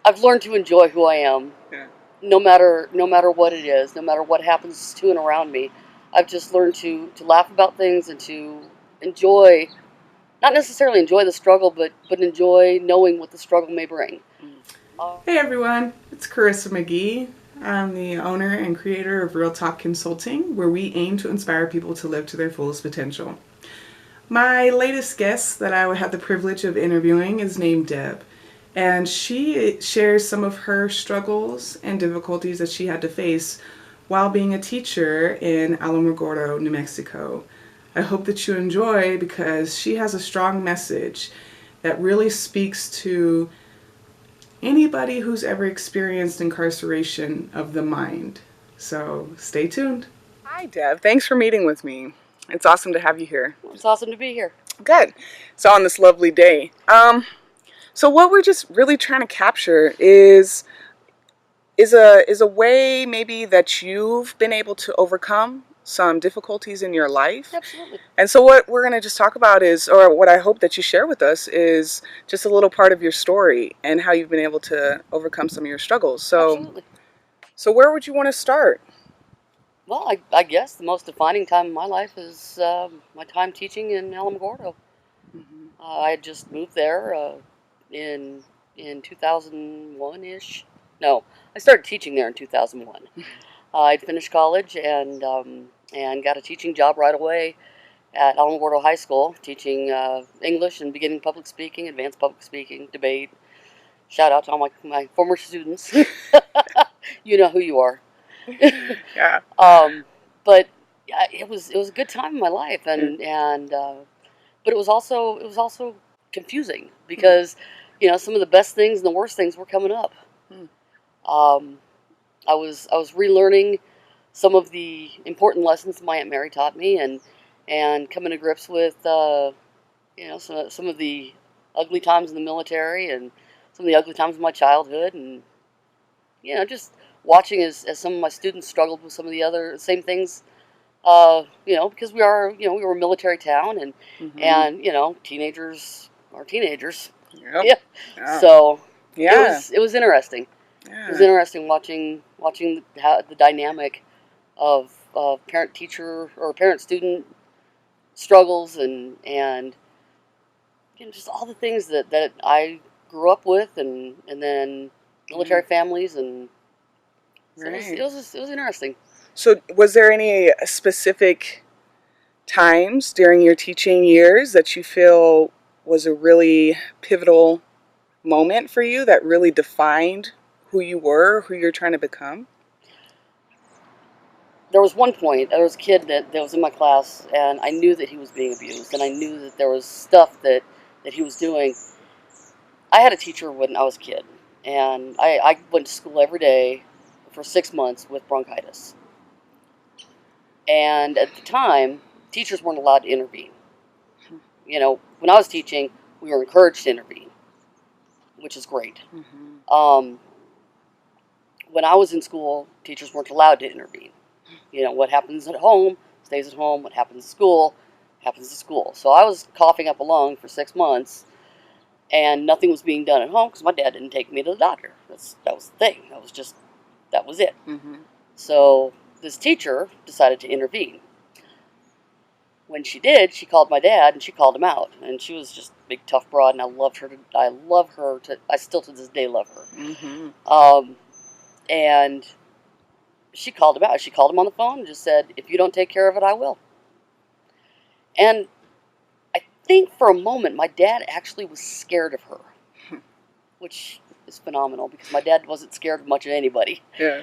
I've learned to enjoy who I am, Yeah. no matter what it is, no matter what happens to and around me. I've just learned to laugh about things and to enjoy, not necessarily enjoy the struggle, but enjoy knowing what the struggle may bring. Hey everyone, it's Carissa McGee. I'm the owner and creator of Real Talk Consulting, where we aim to inspire people to live to their fullest potential. My latest guest that I would have the privilege of interviewing is named Deb, and she shares some of her struggles and difficulties that she had to face while being a teacher in Alamogordo, New Mexico. I hope that you enjoy because she has a strong message that really speaks to anybody who's ever experienced incarceration of the mind. So stay tuned. Hi, Deb. Thanks for meeting with me. It's awesome to have you here. It's awesome to be here. Good. So on this lovely day. So what we're just really trying to capture is a way maybe that you've been able to overcome some difficulties in your life. Absolutely. And so what we're going to just talk about is, or what I hope that you share with us is just a little part of your story and how you've been able to overcome some of your struggles. Absolutely. So where would you want to start? Well, I guess the most defining time in my life is my time teaching in Alamogordo. Mm-hmm. I had just moved there in 2001 ish. No, I started teaching there in 2001. I'd finished college and got a teaching job right away at Alamogordo High School, teaching English and beginning public speaking, advanced public speaking, debate. Shout out to all my former students. You know who you are. Yeah. um, but yeah, it was a good time in my life, and but it was also confusing because some of the best things and the worst things were coming up. Mm. Um, I was relearning some of the important lessons my Aunt Mary taught me, and coming to grips with some of the ugly times in the military and some of the ugly times in my childhood, and just watching as some of my students struggled with some of the other same things. Because we were a military town, and Mm-hmm. and teenagers are teenagers. Yep. Yeah. Yeah. So it Yeah. was it was interesting. It was Yeah. interesting watching how the dynamic of parent teacher or parent student struggles, and just all the things that I grew up with, and then military Yeah. families, and so it was it Right. was it was interesting. So was there any specific times during your teaching years that you feel was a really pivotal moment for you that really defined who you were, who you're trying to become? There was one point, there was a kid that was in my class, and I knew that he was being abused, and I knew that there was stuff that he was doing. I had a teacher when I was a kid, and I went to school every day for 6 months with bronchitis. And at the time, teachers weren't allowed to intervene. When I was teaching, we were encouraged to intervene, which is great. Mm-hmm. Um, when I was in school, teachers weren't allowed to intervene. What happens at home stays at home. What happens at school happens at school. So I was coughing up a lung for 6 months, and nothing was being done at home because my dad didn't take me to the doctor. That was the thing. That was it. Mm-hmm. So this teacher decided to intervene. When she did, she called my dad and she called him out. And she was just a big tough broad, and I loved her. I love her. I still to this day love her. Mm-hmm. And she called him out. She called him on the phone and just said, "If you don't take care of it, I will." And I think for a moment my dad actually was scared of her, which is phenomenal because my dad wasn't scared of much of anybody. Yeah.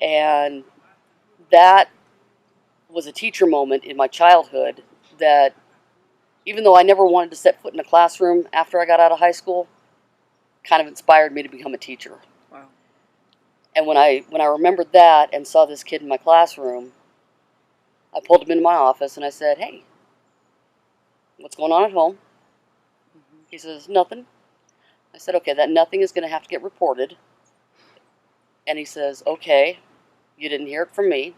And that was a teacher moment in my childhood that, even though I never wanted to set foot in a classroom after I got out of high school, kind of inspired me to become a teacher. Wow. And when I remembered that and saw this kid in my classroom, I pulled him into my office and I said, "Hey, what's going on at home?" Mm-hmm. He says, "Nothing." I said, "Okay, that nothing is going to have to get reported." And he says, "Okay, you didn't hear it from me."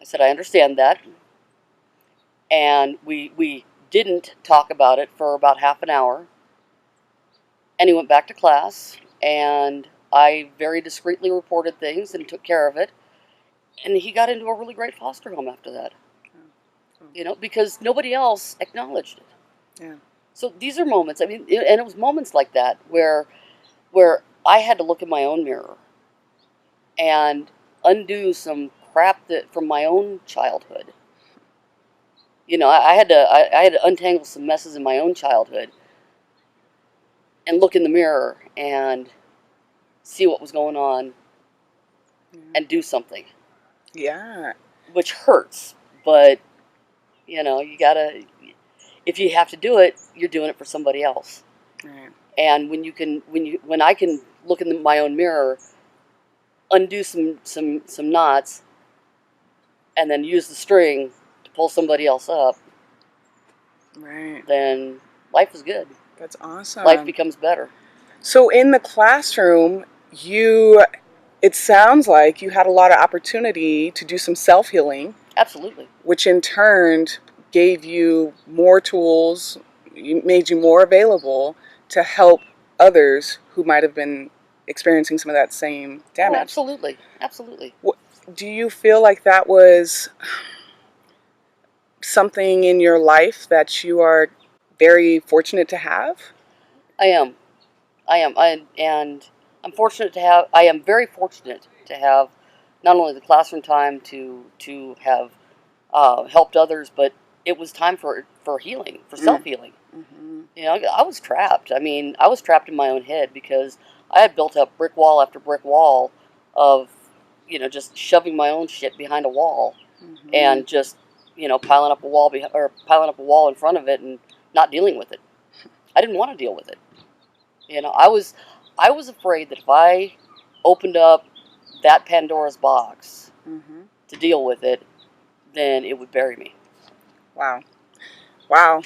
I said, "I understand that." And we didn't talk about it for about half an hour. And he went back to class, and I very discreetly reported things and took care of it. And he got into a really great foster home after that. Because nobody else acknowledged it. Yeah. So these are moments. I mean, and it was moments like that where I had to look in my own mirror and undo some crap that from my own childhood. I had to untangle some messes in my own childhood and look in the mirror and see what was going on and do something. Yeah. Which hurts, but you gotta. If you have to do it, you're doing it for somebody else. Right. And when I can look in my own mirror, undo some knots, and then use the string to pull somebody else up, right, then life is good. That's awesome. Life becomes better. So in the classroom, it sounds like you had a lot of opportunity to do some self-healing. Absolutely. Which in turn gave you more tools, made you more available to help others who might have been experiencing some of that same damage. Oh, absolutely. Absolutely. Do you feel like that was something in your life that you are very fortunate to have? I am. And I'm fortunate to have. I am very fortunate to have not only the classroom time to have helped others, but it was time for healing, for self-healing. Mm-hmm. I was trapped. I mean, I was trapped in my own head because I had built up brick wall after brick wall of, just shoving my own shit behind a wall, mm-hmm. and just, piling up a wall in front of it and not dealing with it. I didn't want to deal with it. I was afraid that if I opened up that Pandora's box, mm-hmm. to deal with it, then it would bury me. Wow.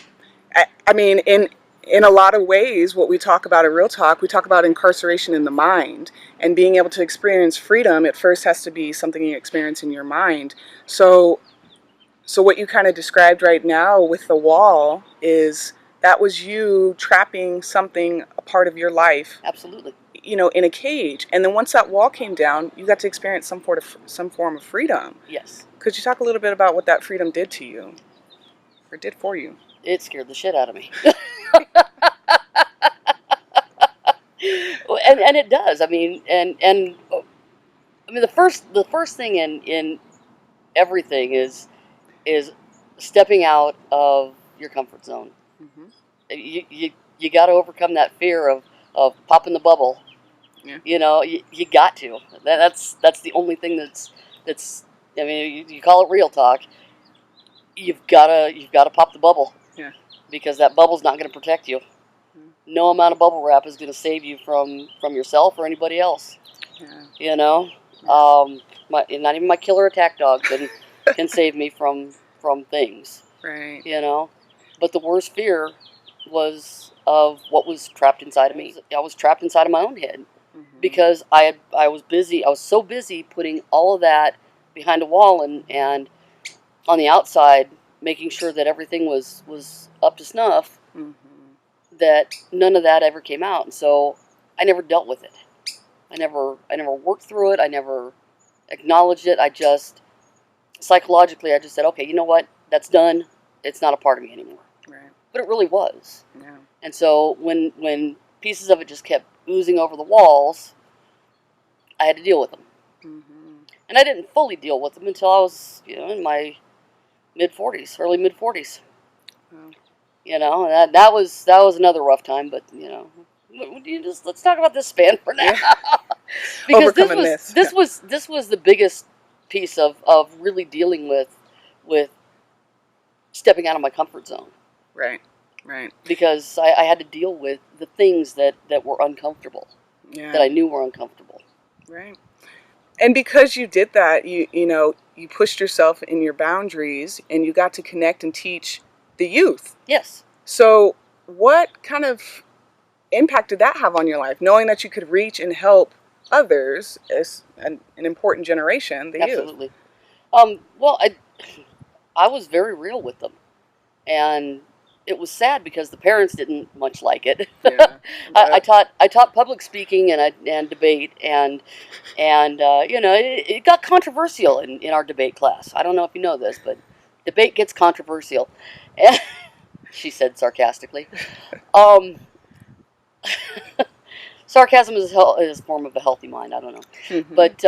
I mean, in a lot of ways, what we talk about at Real Talk, we talk about incarceration in the mind, and being able to experience freedom. It first has to be something you experience in your mind. So what you kind of described right now with the wall is that was you trapping something, a part of your life. Absolutely. In a cage. And then once that wall came down, you got to experience some form of freedom. Yes. Could you talk a little bit about what that freedom did to you? Or did for you? It scared the shit out of me. and it does. I mean, the first thing in everything is stepping out of your comfort zone. Mm-hmm. You got to overcome that fear of popping the bubble. Yeah. You got to. That's the only thing that's. I mean, you call it real talk. You've got to pop the bubble. Yeah. Because that bubble's not going to protect you. Mm-hmm. No amount of bubble wrap is going to save you from yourself or anybody else. Yeah. Yeah. Not even my killer attack dog can save me from things. Right. But the worst fear was of what was trapped inside of me. I was trapped inside of my own head. Mm-hmm. Because I was so busy putting all of that behind a wall and on the outside making sure that everything was up to snuff, mm-hmm. that none of that ever came out. And so I never dealt with it. I never worked through it. I never acknowledged it. I just psychologically said, okay, you know what? That's done. It's not a part of me anymore. Right. But it really was. Yeah. And so when pieces of it just kept oozing over the walls, I had to deal with them. Mm-hmm. And I didn't fully deal with them until I was, in my early mid 40s. Wow. That was another rough time, but let's talk about this span for now. Yeah. Because this was the biggest piece of really dealing with stepping out of my comfort zone. Right. Right. Because I had to deal with the things that were uncomfortable. Yeah. That I knew were uncomfortable. Right. And because you did that, you pushed yourself in your boundaries and you got to connect and teach the youth. Yes. So what kind of impact did that have on your life, knowing that you could reach and help others as an important generation, the Absolutely. Youth? Well, I was very real with them. And it was sad because the parents didn't much like it. Yeah. I taught public speaking and debate, and you know, it got controversial in our debate class. I don't know if you know this, but debate gets controversial. She said sarcastically. Um, Sarcasm is a form of a healthy mind. I don't know, Mm-hmm. but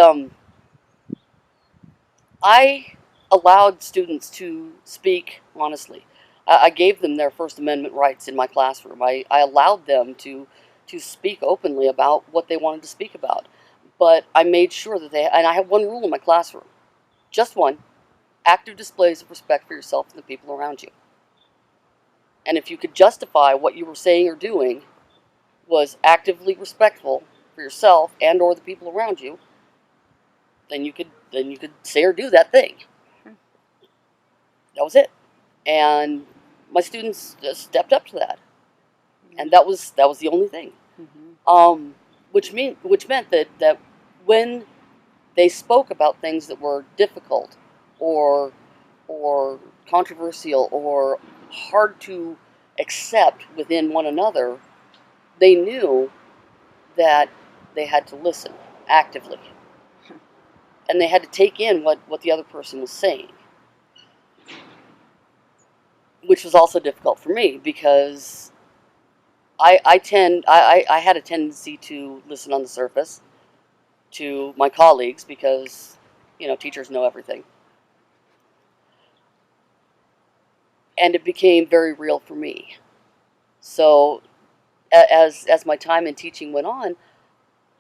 I allowed students to speak honestly. I gave them their First Amendment rights in my classroom. I allowed them to speak openly about what they wanted to speak about. But I made sure that and I have one rule in my classroom, just one: active displays of respect for yourself and the people around you. And if you could justify what you were saying or doing was actively respectful for yourself and or the people around you, then you could say or do that thing. That was it. And my students just stepped up to that, and that was the only thing. Mm-hmm. Which meant that when they spoke about things that were difficult or controversial or hard to accept within one another, they knew that they had to listen actively, and they had to take in what the other person was saying, which was also difficult for me because I had a tendency to listen on the surface to my colleagues because, you know, teachers know everything. And it became very real for me. So as my time in teaching went on,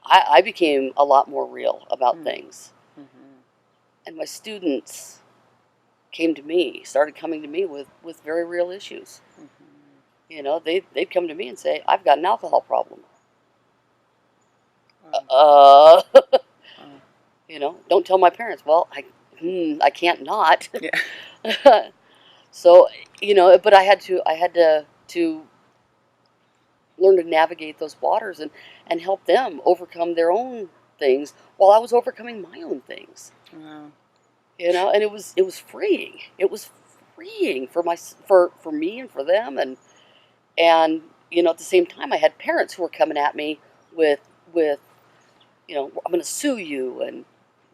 I became a lot more real about things. Mm-hmm. And my students started coming to me with very real issues. Mm-hmm. You know, they'd come to me and say, I've got an alcohol problem. Wow. You know, don't tell my parents. Well, I can't not. Yeah. So, you know, but I had to learn to navigate those waters and help them overcome their own things while I was overcoming my own things. Wow. You know, and it was freeing. It was freeing for me and for them, and you know, at the same time I had parents who were coming at me with you know, I'm going to sue you, and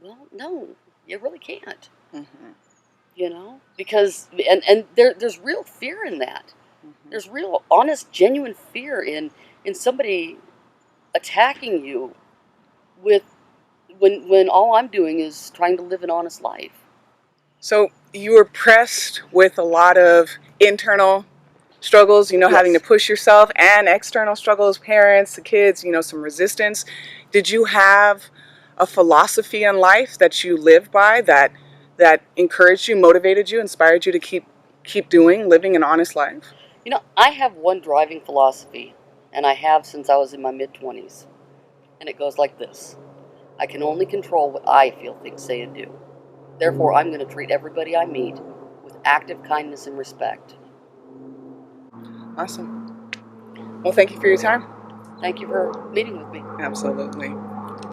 well, no, you really can't. Mm-hmm. You know, because there's real fear in that. Mm-hmm. There's real, honest, genuine fear in somebody attacking you with when all I'm doing is trying to live an honest life. So you were pressed with a lot of internal struggles, you know, Yes. having to push yourself, and external struggles, parents, the kids, you know, some resistance. Did you have a philosophy in life that you lived by that encouraged you, motivated you, inspired you to keep living an honest life? You know, I have one driving philosophy, and I have since I was in my mid-20s, and it goes like this: I can only control what I feel, think, say, and do. Therefore, I'm going to treat everybody I meet with active kindness and respect. Awesome. Well, thank you for your time. Thank you for meeting with me. Absolutely.